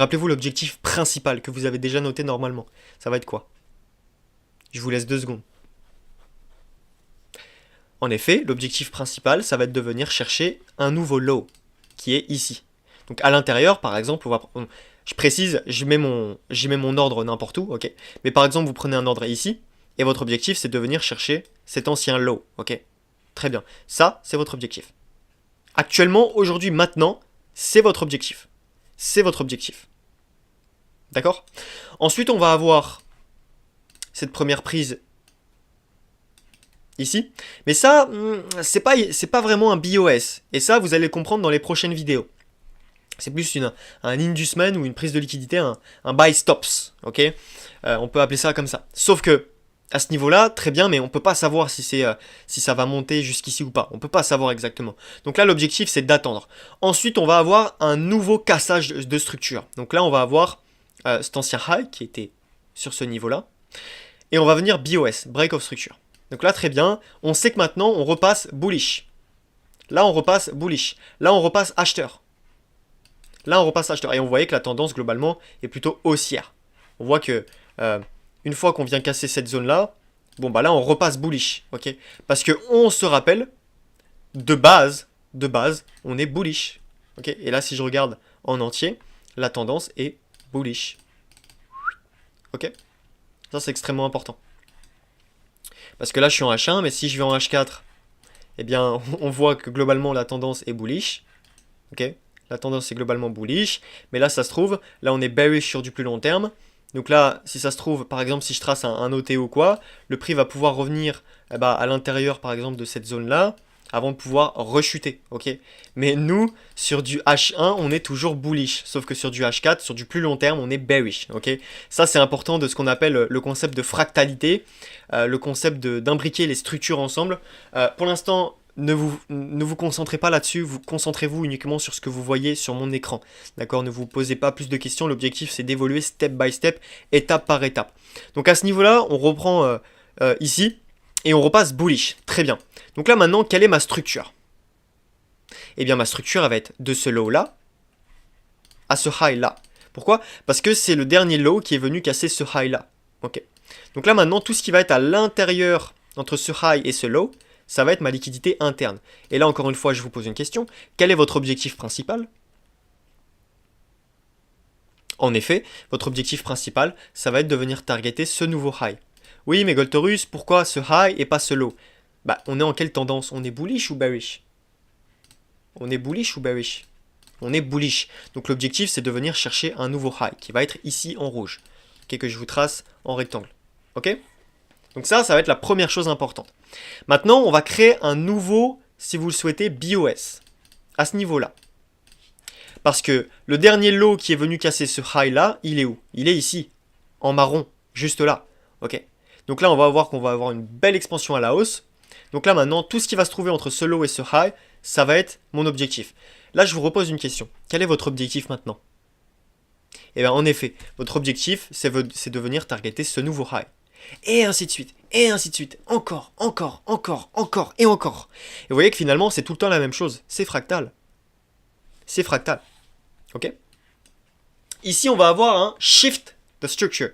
Rappelez-vous l'objectif principal que vous avez déjà noté normalement. Ça va être quoi? Je vous laisse 2 secondes. En effet, l'objectif principal, ça va être de venir chercher un nouveau low, qui est ici. Donc à l'intérieur, par exemple, je précise, j'y mets mon ordre n'importe où, ok. Mais par exemple, vous prenez un ordre ici, et votre objectif, c'est de venir chercher cet ancien low, ok. Très bien. Ça, c'est votre objectif. Actuellement, aujourd'hui, maintenant, c'est votre objectif. C'est votre objectif. D'accord? Ensuite, on va avoir cette première prise ici. Mais ça, c'est pas vraiment un BOS. Et ça, vous allez le comprendre dans les prochaines vidéos. C'est plus un inducement ou une prise de liquidité, un buy stops. Ok, on peut appeler ça comme ça. Sauf que, à ce niveau-là, très bien, mais on peut pas savoir si ça va monter jusqu'ici ou pas. On peut pas savoir exactement. Donc là, l'objectif, c'est d'attendre. Ensuite, on va avoir un nouveau cassage de structure. Donc là, on va avoir cet ancien high qui était sur ce niveau-là. Et on va venir BOS, break of structure. Donc là, très bien. On sait que maintenant, on repasse bullish. Là, on repasse bullish. Là, on repasse acheteur. Là, on repasse acheteur. Et on voyait que la tendance, globalement, est plutôt haussière. On voit que, une fois qu'on vient casser cette zone-là, bon, bah là, on repasse bullish. Ok, parce que on se rappelle, de base, on est bullish. Ok, et là, si je regarde en entier, la tendance est bullish. Ok, ça, c'est extrêmement important. Parce que là, je suis en H1, mais si je vais en H4, eh bien, on voit que globalement, la tendance est bullish. Ok, la tendance est globalement bullish. Mais là, ça se trouve, là, on est bearish sur du plus long terme. Donc là, si ça se trouve, par exemple, si je trace un OT ou quoi, le prix va pouvoir revenir à l'intérieur, par exemple, de cette zone-là, avant de pouvoir rechuter, ok. Mais nous, sur du H1, on est toujours bullish, sauf que sur du H4, sur du plus long terme, on est bearish, ok. Ça, c'est important de ce qu'on appelle le concept de fractalité, le concept d'imbriquer les structures ensemble. Pour l'instant, ne vous concentrez pas là-dessus, concentrez-vous uniquement sur ce que vous voyez sur mon écran, d'accord. Ne vous posez pas plus de questions, l'objectif, c'est d'évoluer step by step, étape par étape. Donc à ce niveau-là, on reprend ici, et on repasse bullish, très bien. Donc là maintenant, quelle est ma structure? Eh bien ma structure elle va être de ce low là à ce high là. Pourquoi? Parce que c'est le dernier low qui est venu casser ce high là. Ok. Donc là maintenant, tout ce qui va être à l'intérieur entre ce high et ce low, ça va être ma liquidité interne. Et là encore une fois, je vous pose une question. Quel est votre objectif principal? En effet, votre objectif principal, ça va être de venir targeter ce nouveau high. Oui, mais Goltorus, pourquoi ce high et pas ce low? Bah, on est en quelle tendance? On est bullish ou bearish? On est bullish ou bearish? On est bullish. Donc l'objectif, c'est de venir chercher un nouveau high qui va être ici en rouge. Ok, que je vous trace en rectangle. Ok? Donc ça va être la première chose importante. Maintenant, on va créer un nouveau, si vous le souhaitez, BOS. À ce niveau-là. Parce que le dernier low qui est venu casser ce high là, il est où? Il est ici. En marron. Juste là. Ok? Donc là, on va voir qu'on va avoir une belle expansion à la hausse. Donc là, maintenant, tout ce qui va se trouver entre ce low et ce high, ça va être mon objectif. Là, je vous repose une question. Quel est votre objectif maintenant? Eh bien, en effet, votre objectif, c'est de venir targeter ce nouveau high. Et ainsi de suite, et ainsi de suite. Encore, encore, encore, encore, et encore. Et vous voyez que finalement, c'est tout le temps la même chose. C'est fractal. C'est fractal. Ok? Ici, on va avoir un shift de structure.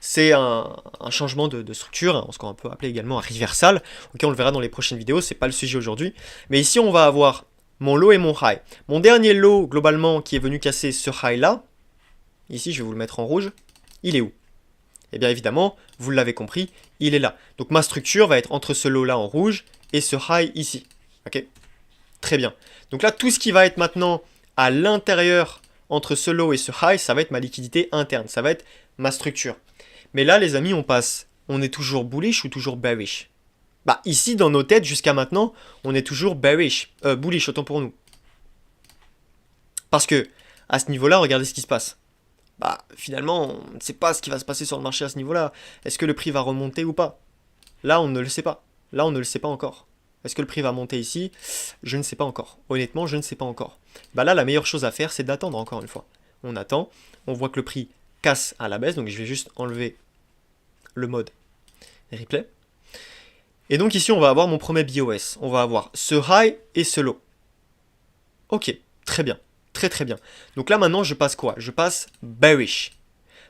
C'est un changement de structure, hein, ce qu'on peut appeler également un reversal. Ok, on le verra dans les prochaines vidéos, c'est pas le sujet aujourd'hui. Mais ici, on va avoir mon low et mon high. Mon dernier low, globalement, qui est venu casser ce high-là, ici, je vais vous le mettre en rouge, il est où? Eh bien, évidemment, vous l'avez compris, il est là. Donc, ma structure va être entre ce low-là en rouge et ce high ici. Ok? Très bien. Donc là, tout ce qui va être maintenant à l'intérieur entre ce low et ce high, ça va être ma liquidité interne, ça va être ma structure. Mais là, les amis, on est toujours bullish ou toujours bearish? Bah, ici, dans nos têtes, jusqu'à maintenant, on est toujours bearish, bullish, autant pour nous. Parce que, à ce niveau-là, regardez ce qui se passe. Bah, finalement, on ne sait pas ce qui va se passer sur le marché à ce niveau-là. Est-ce que le prix va remonter ou pas? Là, on ne le sait pas. Là, on ne le sait pas encore. Est-ce que le prix va monter ici? Je ne sais pas encore. Honnêtement, je ne sais pas encore. Bah là, la meilleure chose à faire, c'est d'attendre encore une fois. On attend, on voit que le prix casse à la baisse, donc je vais juste enlever le mode replay. Et donc ici, on va avoir mon premier BOS. On va avoir ce high et ce low. Ok, très bien. Très très bien. Donc là maintenant je passe quoi? Je passe bearish.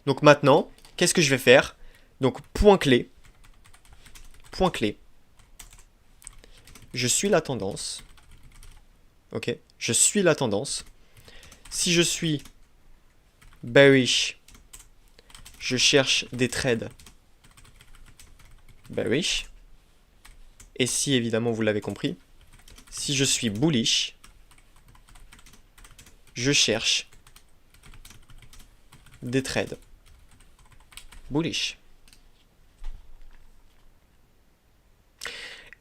Donc maintenant, qu'est-ce que je vais faire? Donc point clé. Point clé. Je suis la tendance. Ok, je suis la tendance. Si je suis bearish, je cherche des trades bearish. Et si évidemment vous l'avez compris, si je suis bullish, je cherche des trades bullish.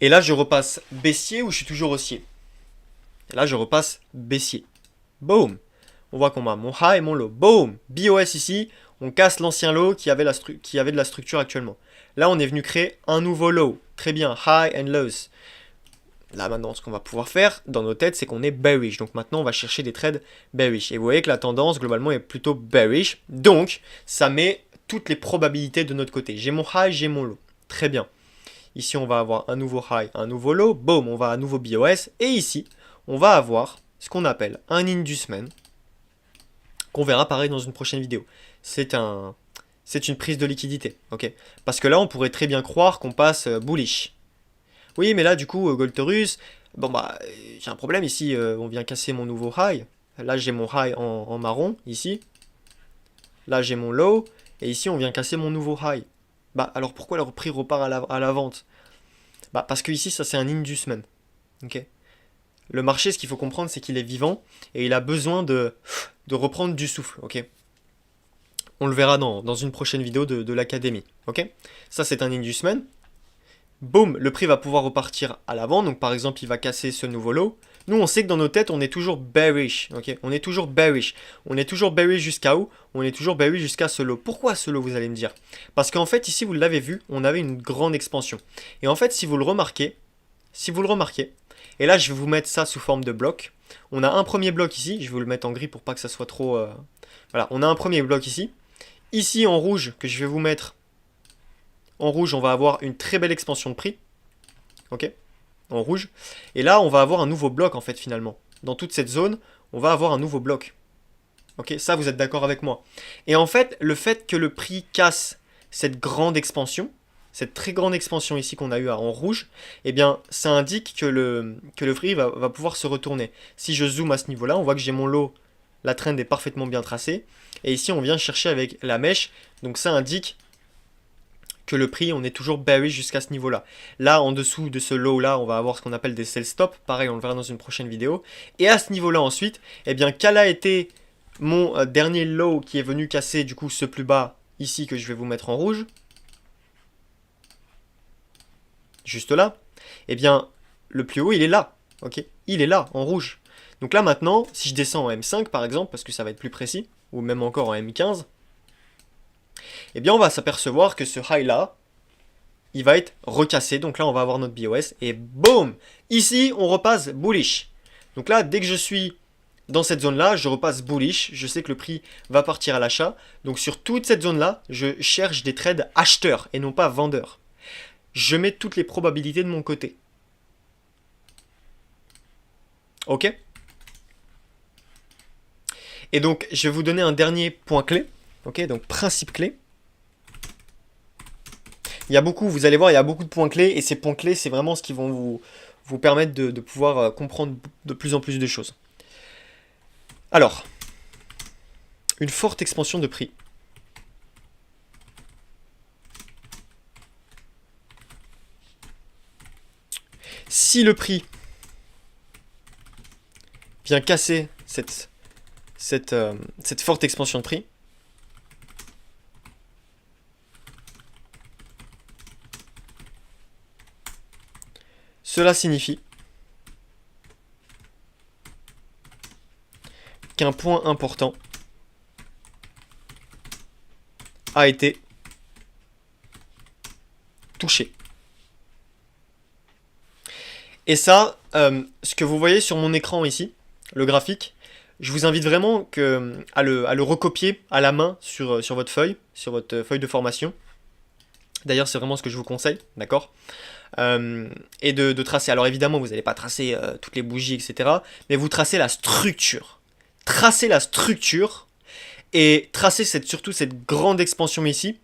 Et là je repasse baissier ou je suis toujours haussier? Et là je repasse baissier. Boom. On voit qu'on a mon high et mon low. Boom. BOS ici, on casse l'ancien low qui avait de la structure actuellement. Là on est venu créer un nouveau low. Très bien, high and lows. Là maintenant ce qu'on va pouvoir faire dans nos têtes c'est qu'on est bearish. Donc maintenant on va chercher des trades bearish. Et vous voyez que la tendance globalement est plutôt bearish. Donc ça met toutes les probabilités de notre côté. J'ai mon high, j'ai mon low. Très bien. Ici on va avoir un nouveau high, un nouveau low. Boom, on va à nouveau BOS. Et ici on va avoir ce qu'on appelle un inducement. Qu'on verra pareil dans une prochaine vidéo. C'est une prise de liquidité. Ok. Parce que là on pourrait très bien croire qu'on passe bullish. Oui, mais là, du coup, Golterus, bon bah, j'ai un problème ici, on vient casser mon nouveau high. Là, j'ai mon high en marron, ici. Là, j'ai mon low, et ici, on vient casser mon nouveau high. Bah, alors pourquoi le prix repart à la vente? Bah, parce que ici, ça, c'est un inducement. Ok. Le marché, ce qu'il faut comprendre, c'est qu'il est vivant, et il a besoin de reprendre du souffle, ok. On le verra dans une prochaine vidéo de l'académie, ok. Ça, c'est un inducement. Boum, le prix va pouvoir repartir à l'avant, donc par exemple il va casser ce nouveau low. Nous on sait que dans nos têtes on est toujours bearish, ok. On est toujours bearish. On est toujours bearish jusqu'à où? On est toujours bearish jusqu'à ce low. Pourquoi ce low vous allez me dire? Parce qu'en fait ici vous l'avez vu, on avait une grande expansion. Et en fait si vous le remarquez, et là je vais vous mettre ça sous forme de bloc. On a un premier bloc ici, je vais vous le mettre en gris pour pas que ça soit trop... Voilà, on a un premier bloc ici. Ici en rouge que je vais vous mettre... En rouge, on va avoir une très belle expansion de prix. Ok. En rouge. Et là, on va avoir un nouveau bloc, en fait, finalement. Dans toute cette zone, on va avoir un nouveau bloc. Ok. Ça, vous êtes d'accord avec moi. Et en fait, le fait que le prix casse cette grande expansion, cette très grande expansion ici qu'on a eu en rouge, eh bien, ça indique que le prix va pouvoir se retourner. Si je zoome à ce niveau-là, on voit que j'ai mon lot. La trend est parfaitement bien tracée. Et ici, on vient chercher avec la mèche. Donc, ça indique que le prix, on est toujours bearish jusqu'à ce niveau-là. Là, en dessous de ce low-là, on va avoir ce qu'on appelle des sell stop. Pareil, on le verra dans une prochaine vidéo. Et à ce niveau-là ensuite, eh bien, quel a été mon dernier low qui est venu casser du coup ce plus bas ici que je vais vous mettre en rouge? Juste là. Eh bien, le plus haut, il est là. Ok, il est là, en rouge. Donc là, maintenant, si je descends en M5, par exemple, parce que ça va être plus précis, ou même encore en M15, eh bien on va s'apercevoir que ce high là, il va être recassé. Donc là on va avoir notre BOS et boum, ici on repasse bullish. Donc là dès que je suis dans cette zone là, je repasse bullish. Je sais que le prix va partir à l'achat. Donc sur toute cette zone là, je cherche des trades acheteurs et non pas vendeurs. Je mets toutes les probabilités de mon côté. Ok. Et donc je vais vous donner un dernier point clé. Ok, donc principe clé. Il y a beaucoup, vous allez voir, il y a beaucoup de points clés, et ces points clés, c'est vraiment ce qui vont vous permettre de pouvoir comprendre de plus en plus de choses. Alors, une forte expansion de prix. Si le prix vient casser cette forte expansion de prix, cela signifie qu'un point important a été touché. Et ça, ce que vous voyez sur mon écran ici, le graphique, je vous invite vraiment à le recopier à la main sur votre feuille de formation. D'ailleurs, c'est vraiment ce que je vous conseille, d'accord? Et de tracer. Alors évidemment, vous n'allez pas tracer toutes les bougies, etc. Mais vous tracez la structure. tracer la structure et tracer surtout cette grande expansion ici.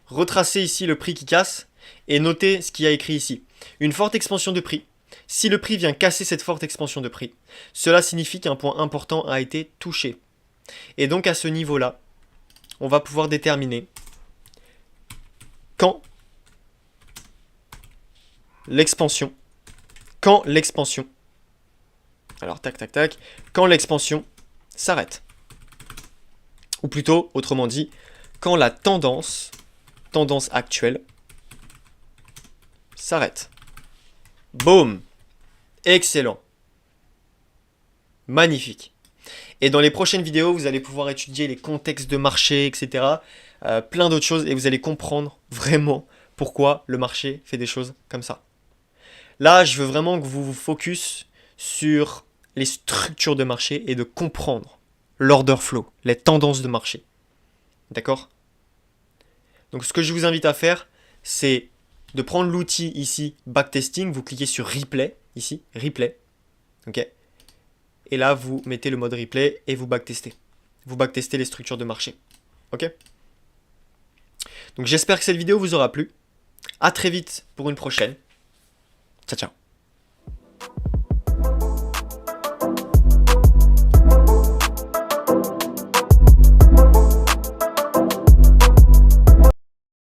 Retracer ici le prix qui casse et noter ce qu'il y a écrit ici. Une forte expansion de prix. Si le prix vient casser cette forte expansion de prix, cela signifie qu'un point important a été touché. Et donc à ce niveau-là, on va pouvoir déterminer quand l'expansion, alors tac tac tac, quand l'expansion s'arrête. Ou plutôt, autrement dit, quand la tendance actuelle s'arrête. Boum! Excellent. Magnifique. Et dans les prochaines vidéos, vous allez pouvoir étudier les contextes de marché, etc. Plein d'autres choses, et vous allez comprendre vraiment pourquoi le marché fait des choses comme ça. Là, je veux vraiment que vous vous focus sur les structures de marché et de comprendre l'order flow, les tendances de marché. D'accord? Donc ce que je vous invite à faire, c'est de prendre l'outil ici, backtesting, vous cliquez sur replay, ici, replay, ok? Et là, vous mettez le mode replay et vous backtestez. Vous backtestez les structures de marché, ok? Donc j'espère que cette vidéo vous aura plu. À très vite pour une prochaine. Ciao, ciao.